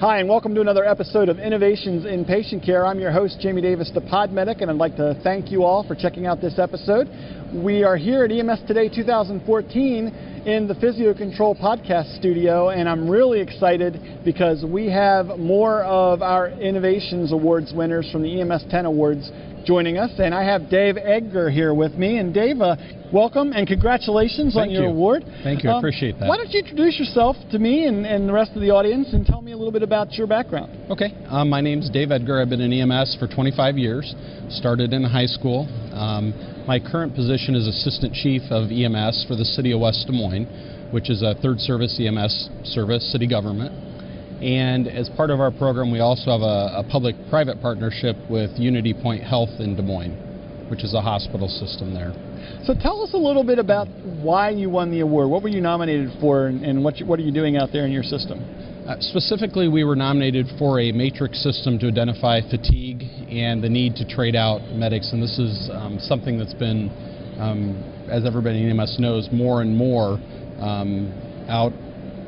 Hi, and welcome to another episode of Innovations in Patient Care. I'm your host, Jamie Davis, the Pod Medic, and I'd like to thank you all for checking out this episode. We are here at EMS Today 2014 in the Physio Control podcast studio, and I'm really excited because we have more of our Innovations Awards winners from the EMS 10 Awards joining us, and I have Dave Edgar here with me. And Dave, welcome and congratulations on your award. Thank you, I appreciate that. Why don't you introduce yourself to me and the rest of the audience and tell me a little bit about your background. Okay, my name's Dave Edgar. I've been in EMS for 25 years, started in high school. My current position is Assistant Chief of EMS for the City of West Des Moines, which is a third service EMS service, city government. And as part of our program, we also have a public-private partnership with Unity Point Health in Des Moines, which is a hospital system there. So tell us a little bit about why you won the award. What were you nominated for, and what are you doing out there in your system? Specifically, we were nominated for a matrix system to identify fatigue and the need to trade out medics. And this is something that's been, as everybody in EMS knows, more and more out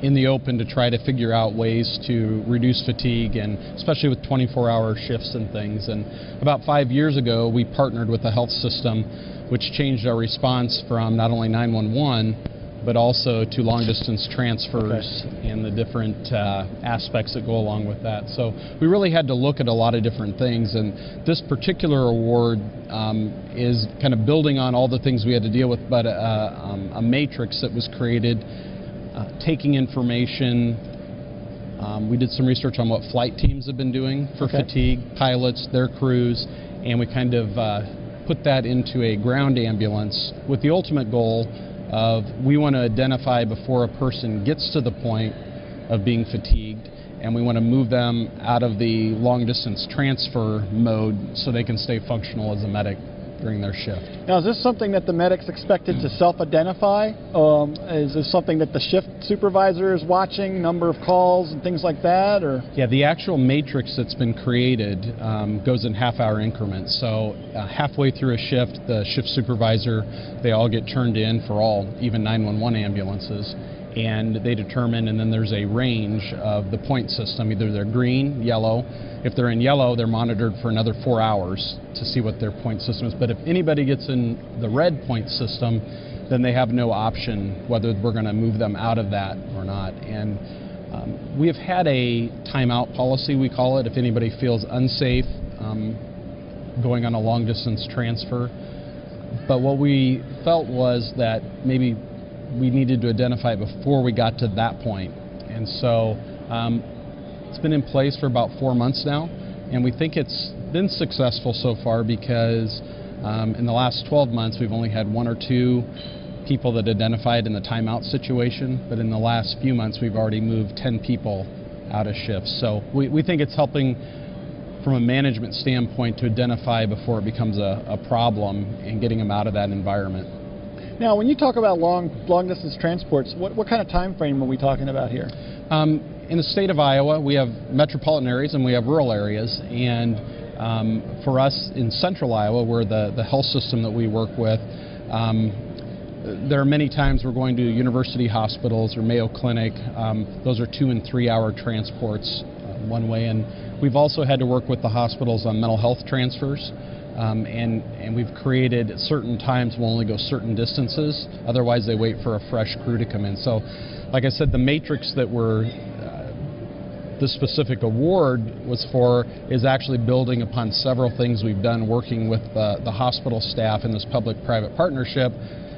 in the open to try to figure out ways to reduce fatigue, and especially with 24-hour shifts and things. And about 5 years ago, we partnered with a health system which changed our response from not only 911 but also to long-distance transfers and the different aspects that go along with that. So we really had to look at a lot of different things, and this particular award is kind of building on all the things we had to deal with, but a matrix that was created, taking information. We did some research on what flight teams have been doing for fatigue, pilots, their crews, and we kind of put that into a ground ambulance with the ultimate goal of we want to identify before a person gets to the point of being fatigued, and we want to move them out of the long distance transfer mode so they can stay functional as a medic during their shift. Now, is this something that the medic's expected to self-identify? Is this something that the shift supervisor is watching, number of calls and things like that? Or? Yeah, the actual matrix that's been created goes in half-hour increments. So halfway through a shift, the shift supervisor, they all get turned in for all, even 911 ambulances, and they determine, and then there's a range of the point system. Either they're green, yellow. If they're in yellow, they're monitored for another 4 hours to see what their point system is. But if anybody gets in the red point system, then they have no option whether we're going to move them out of that or not. And we have had a timeout policy, we call it, if anybody feels unsafe going on a long distance transfer. But what we felt was that maybe we needed to identify it before we got to that point. And so it's been in place for about 4 months now, and we think it's been successful so far because in the last 12 months we've only had 1 or 2 people that identified in the timeout situation, but in the last few months we've already moved 10 people out of shifts. So we think it's helping from a management standpoint to identify before it becomes a problem and getting them out of that environment. Now, when you talk about long-distance transports, what kind of time frame are we talking about here? In the state of Iowa, we have metropolitan areas and we have rural areas. And for us in central Iowa, where the health system that we work with, there are many times we're going to university hospitals or Mayo Clinic. Those are 2 and 3 hour transports one way. And we've also had to work with the hospitals on mental health transfers. And we've created certain times we'll only go certain distances, otherwise they wait for a fresh crew to come in. So like I said, the matrix that this specific award was for is actually building upon several things we've done working with the hospital staff in this public-private partnership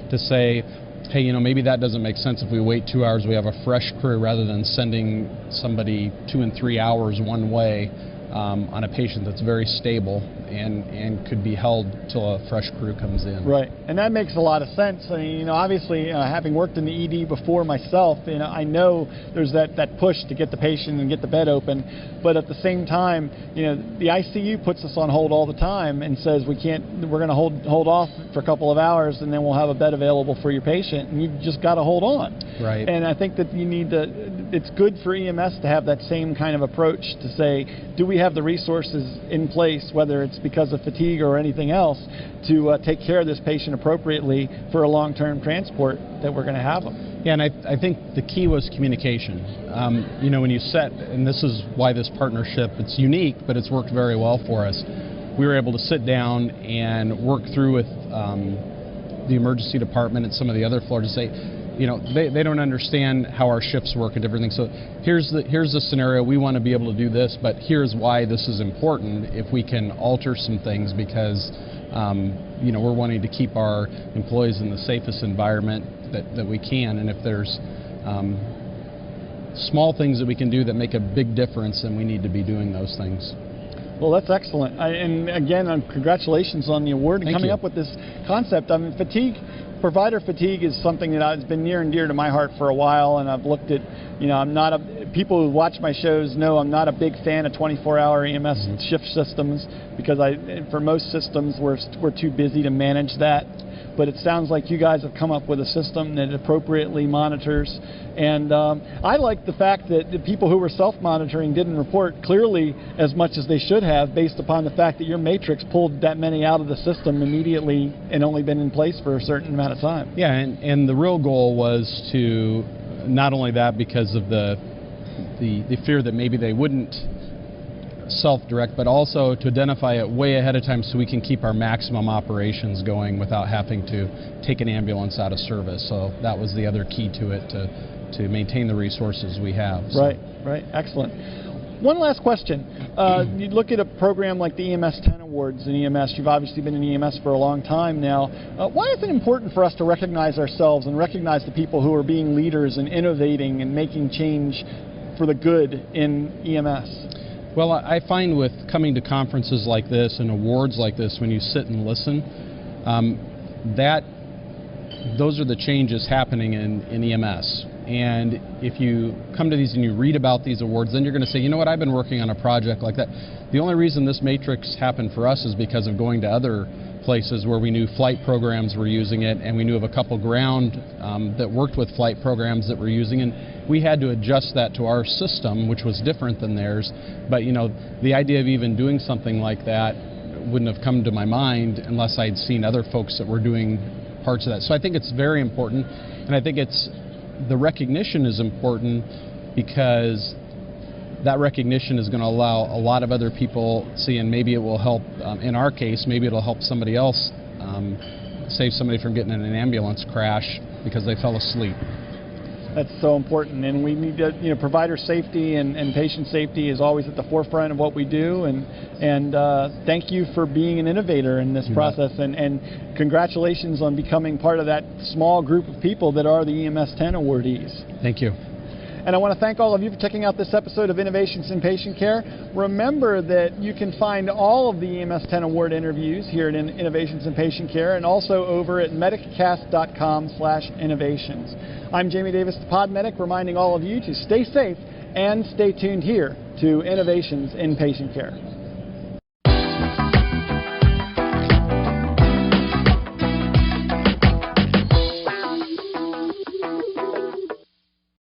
to say, hey, you know, maybe that doesn't make sense if we wait 2 hours, we have a fresh crew rather than sending somebody 2 and 3 hours one way on a patient that's very stable and could be held till a fresh crew comes in. Right, and that makes a lot of sense. I mean, you know, obviously, having worked in the ED before myself, you know, I know there's that push to get the patient and get the bed open, but at the same time, you know, the ICU puts us on hold all the time and says we're going to hold off for a couple of hours and then we'll have a bed available for your patient, and you've just got to hold on. Right. And I think that you need to, it's good for EMS to have that same kind of approach to say, do we have the resources in place, whether it's medics because of fatigue or anything else to take care of this patient appropriately for a long-term transport that we're going to have them. Yeah, and I think the key was communication. You know, when you set, and this is why this partnership, it's unique, but it's worked very well for us. We were able to sit down and work through with the emergency department and some of the other floors to say, you know, they don't understand how our shifts work and different things. So here's the scenario. We want to be able to do this, but here's why this is important if we can alter some things, because you know, we're wanting to keep our employees in the safest environment that we can. And if there's small things that we can do that make a big difference, then we need to be doing those things. Well, that's excellent. And again, congratulations on the award and coming up with this concept. I mean, provider fatigue is something that has been near and dear to my heart for a while, and I've looked at, you know, people who watch my shows know I'm not a big fan of 24-hour EMS shift systems, because for most systems we're too busy to manage that. But it sounds like you guys have come up with a system that appropriately monitors. And I like the fact that the people who were self-monitoring didn't report clearly as much as they should have, based upon the fact that your matrix pulled that many out of the system immediately and only been in place for a certain amount of time. Yeah, and the real goal was to, not only that, because of the fear that maybe they wouldn't self-direct, but also to identify it way ahead of time so we can keep our maximum operations going without having to take an ambulance out of service. So that was the other key to it, to maintain the resources we have. So. Right, excellent. One last question. You look at a program like the EMS 10 Awards in EMS. You've obviously been in EMS for a long time now. Why is it important for us to recognize ourselves and recognize the people who are being leaders and innovating and making change for the good in EMS? Well, I find with coming to conferences like this and awards like this, when you sit and listen, those are the changes happening in EMS. And if you come to these and you read about these awards, then you're going to say, you know what, I've been working on a project like that. The only reason this matrix happened for us is because of going to other places where we knew flight programs were using it, and we knew of a couple ground that worked with flight programs that were using it. We had to adjust that to our system, which was different than theirs. But you know, the idea of even doing something like that wouldn't have come to my mind unless I'd seen other folks that were doing parts of that. So I think it's very important, and I think the recognition is important, because that recognition is going to allow a lot of other people to see, and maybe it will help, in our case, maybe it'll help somebody else, save somebody from getting in an ambulance crash because they fell asleep. That's so important, and we need to, you know, provider safety and patient safety is always at the forefront of what we do, and thank you for being an innovator in this process, and congratulations on becoming part of that small group of people that are the EMS 10 awardees. Thank you. And I want to thank all of you for checking out this episode of Innovations in Patient Care. Remember that you can find all of the EMS 10 Award interviews here at Innovations in Patient Care, and also over at mediccast.com/innovations. I'm Jamie Davis, the Pod Medic, reminding all of you to stay safe and stay tuned here to Innovations in Patient Care.